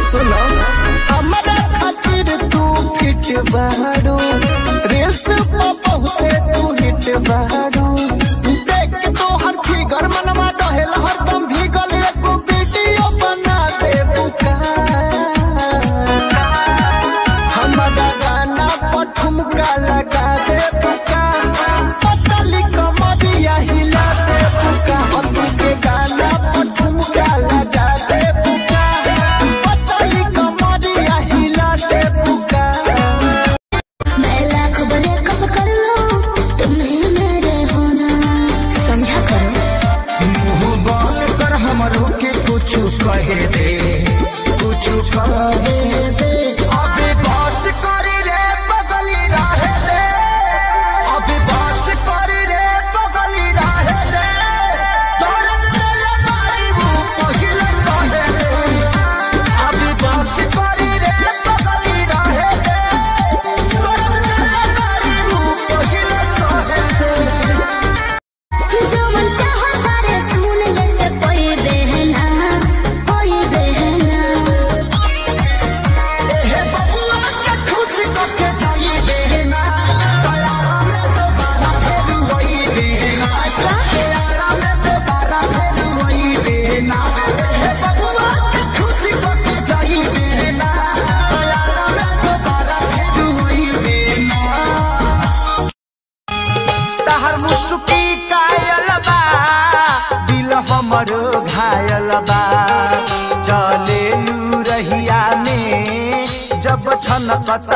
सुनो हमारा खातिर तू फिट बहारू रेस बहुते तू हिट बहारू देख तो हर फिगर मनवा डहेल हरदम भीगल एको वीडियो बना दे बुका हमारा गाना पर ठुमका लगा दे बुका पतली कमरिया हिला दे बुका हतू के गाना पर ठुमका लगा दे बुका पतली कमरिया हिला दे बुका मैं लाख बड़े कब कर लो तुम्हें मेरे होना समझा करो मुँह बंद कर हमरो के कुछ कहे दे कुछ कहे दे अभी बात करी रे बगली रहे दे अभी बात करी रे बगली रहे दे तोरे तेरे मारी वो पहिले कहे दे अभी बात करी रे बगली रहे दे तोरे तेरे मारी वो पहिले कहे दे जो मन चाहो तारे सुन ले कोई बहना हे बबुआ के खुश करके जाई देना तयारा में दोबारा फिर वही देना तयारा में दोबारा फिर वही देना हे बबुआ के खुश करके जाई देना तयारा में दोबारा फिर वही देना तहर मुस्की कायल बा दिल हमरो घायल बा चले लू रहिया में जब छनकत